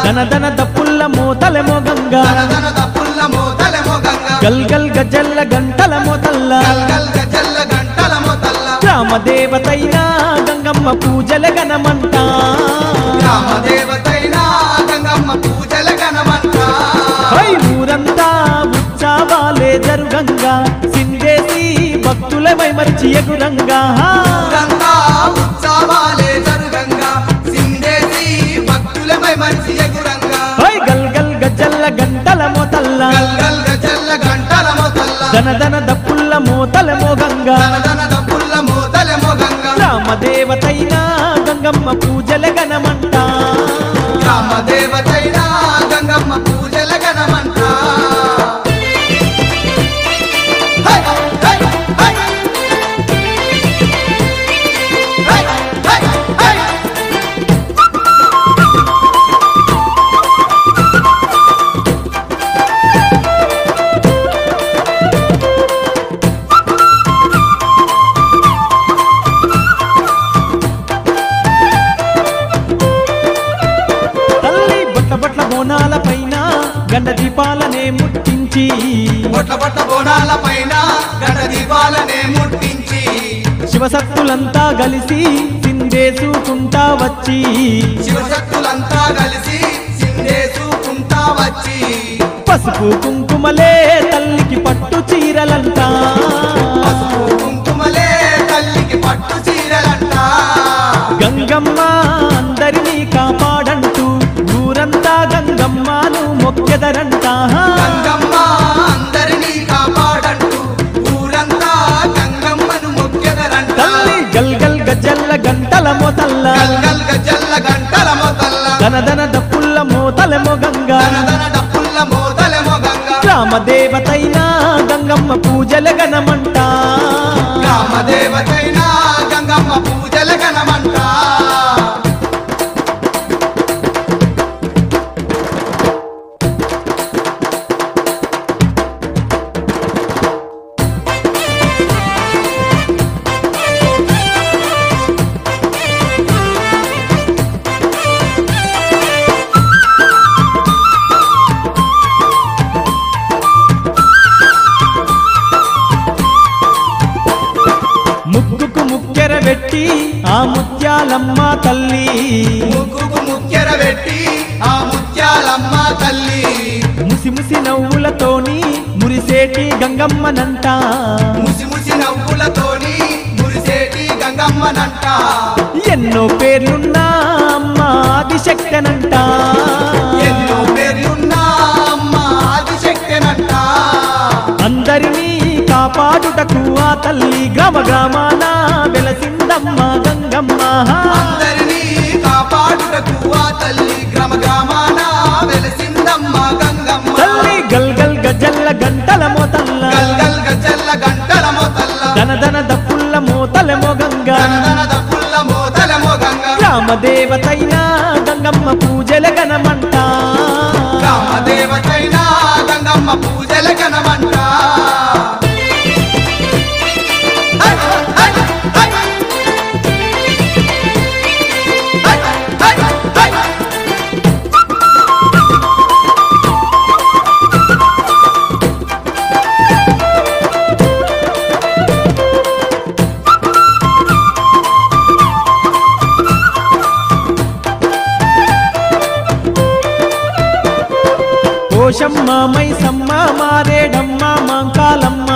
దనదన దప్పుల్ల మోతలెమో గంగా గల్ గల్ గజల్ల గంటల మోతల్ల గ్రామ దేవతైనా గంగమ్మ పూజల గణమంట ఊరంతా ఉత్సవాలే జరుగంగా సిందేసి భక్తులమై మరిచి ఎగురంగా గల్ గల్ గజల్ల గంటల మోతల్ల దనదన దప్పుల్ల మోతలెమో గంగా గ్రామ దేవతైనా గంగమ్మ పూజల గణమంట బోనాల పైన గండ దీపాలనే ముట్టించి శివశక్తులంతా కలిసి సిందేసుకుంటా వచ్చి పసుపు కుంకుమలే తల్లికి పట్టు చీరలంతా గంగమ్మ అందరినీ కాపాడంటూ ఊరంతా గంగమ్మను మొక్కెదరంట తల్లి గల్ గల్ గజల్ల గంటల మోతల్ల దనదన దప్పుల్ల మోతలెమో గంగా గ్రామ దేవతైనా గంగమ్మ పూజల గణమంట ముక్కుకు ముక్కెర వెట్టి ఆ ముత్యాలమ్మ తల్లి ముసి ముసి నవ్వులతోని మురిసేటి గంగమ్మనంట ఎన్నో పేర్లున్నా అమ్మ ఆదిశక్తనంట అందరినీ కాపాడుటకు ఆ తల్లి గ్రామ గ్రామాన వెలసిందమ్మ గంగమ్మ తల్లి గల్ గల్ గజల్ల గంటల మోతల్ల దనదన దప్పుల్ల మోతలెమో గంగా గ్రామ దేవతైనా గంగమ్మ పూజల గణమంట Koshamma Maisamma మారేడమ్మ Mankalamma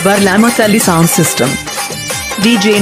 Varlamotalli Sound System. DJ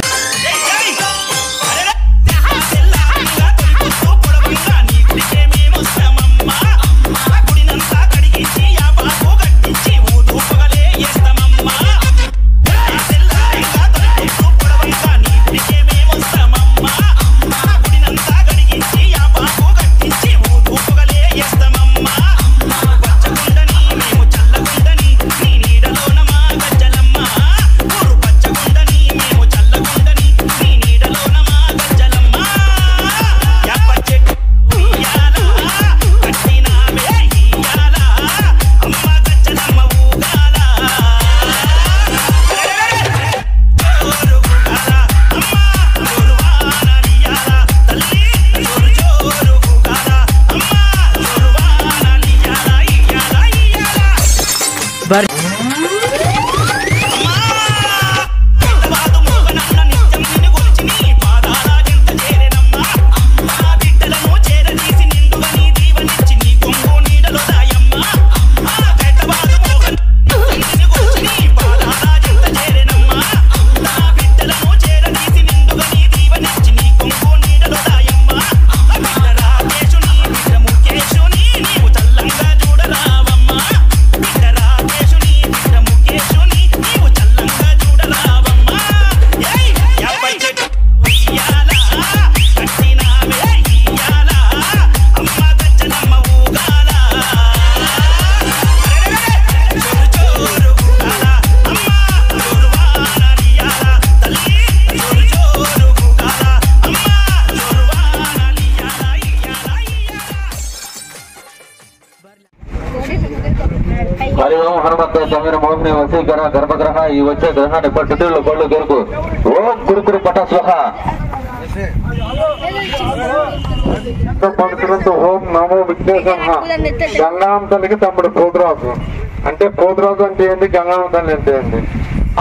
వసీకర గర్భగ్రహ ఈ వచ్చే గ్రహాన్ని పట్టుదల బళ్ళు దొరుకు ఓం గురుకురు పట స్వహ పడుతున్నంత ఓం నమో విఘ్నేశ్వర గంగాం తల్లికి తమ్ముడు పోతురాజు అంటే పోతురాజు అంటే ఏంటి గంగాం తల్లి అంటే ఏంటి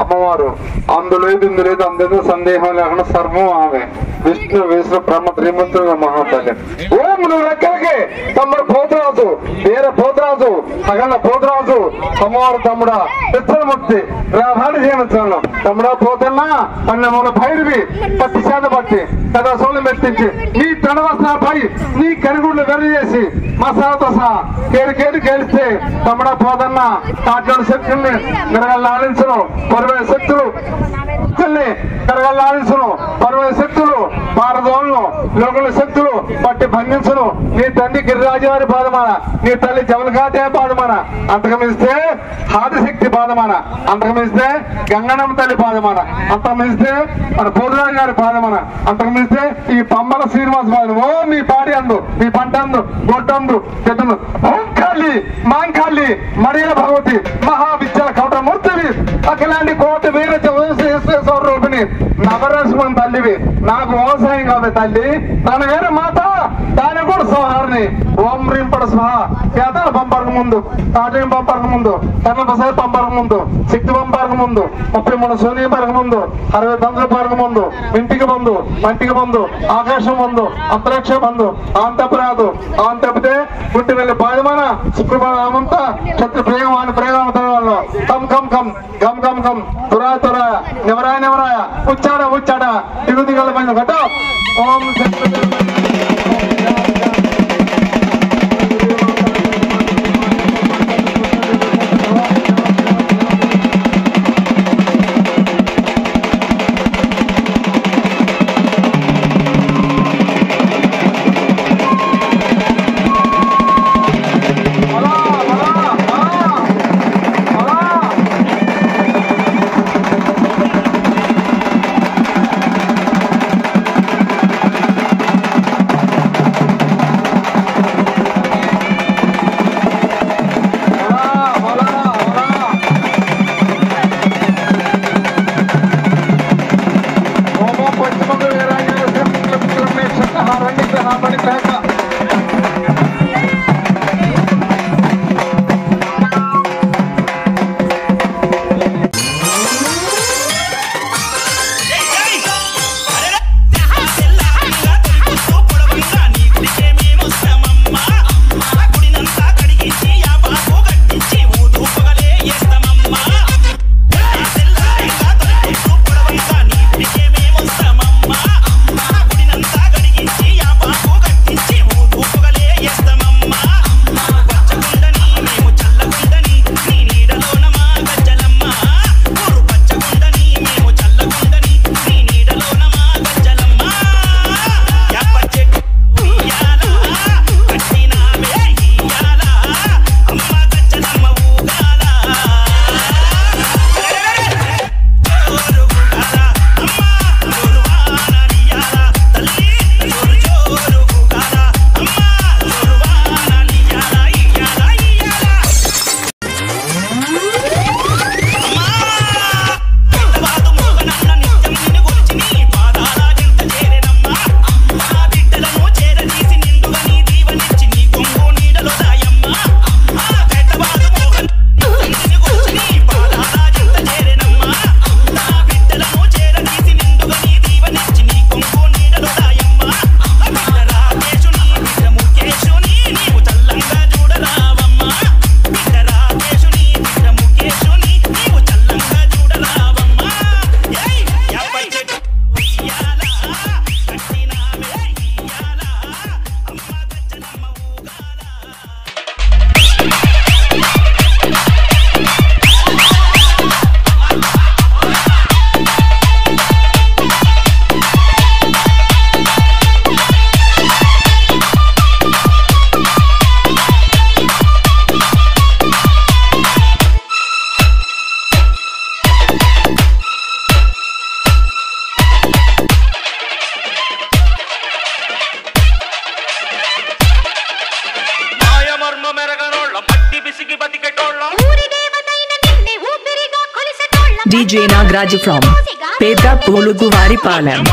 అమ్మవారు అందులో ఇందు లేదు అందరూ సందేహం లేకుండా సర్వం ఆమె విష్ణు విష్ణు బ్రహ్మ త్రిమూర్తుల మహాతల్లి ఓం నువ్వు లెక్కలకి తమ్ముడు పోతురాజు వేరే పోతురాజు సగల పోతురాజు అమ్మవారు తమ్ముడా పిచ్చలమూర్తి రాధాని జీవించాను తమ్ముడా పోతున్నా అన్నమూల భైరవి పత్తి చేత పట్టి కదా సోలు మెట్టించి నీ తడవసపై నీ కనుగుడ్లు వెర్ర చేసి మసాలతో సహా కేరు కేలిస్తే తమ్ముడా పోతన్నా తాటి శక్తుల్ని నిరగల్లాడించను పరువే శక్తులు కరగల్లాడించను పరువే శక్తులు పారదోలను లోకుల శక్తులు పట్టి బంధించను నీ తండ్రి గిరిరాజువారి పాదమాన నీ తల్లి జవలఘాటే పాదమాన అంతకమిస్తే ఆదిశక్తి పాదమాన అంతకమిస్తే గంగనమ్మ తల్లి పాదమాన అంతకమిస్తే మన పోతురాజు గారి పాదమాన అంతకమిస్తే ఈ పంబల శ్రీనివాస పాదం ఓ నీ పాడి అందు నీ పంట అందు గొడ్డందు చెట్టును ఓంకాళి మాంకాళి మడిల భగవతి మహావిద్యల కౌటమూర్తివి అఖిలాంటి కోటి వీర విశ్వేశ్వర రూపిణి నవరసమని తల్లివి నాకు వ్యవసాయం కాదు తల్లి తను వేరే మాత దాని కూడా సోహారిని ఓం రింపడ స్వహ చేతల పంపరకు ముందు తాటం పంపరకు ముందు కన్నపసారి పంపరకు ముందు శక్తి పంపరకు ముందు 33 సోనీ పరకు ముందు 60 తంత్ర పరకు ముందు ఇంటికి బంధు మంటికి బంధు ఆకాశం బంధు అంతరిక్ష బంధు ఆంతపురాదు ఆంతపితే పుట్టి వెళ్ళి పాదమాన శుక్రవారమంతా క్షత్రి ప్రేమాని ప్రేమావతారంలో కం కం కం గం గం గం తురా తురా నెవరాయ నెవరాయ ఉచ్చాడ దిగు దిగల పైన గట ఓం DJ Nagraj from Peta Polugu Varipalam.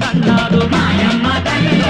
దండాలు మాయమ్మ తల్లి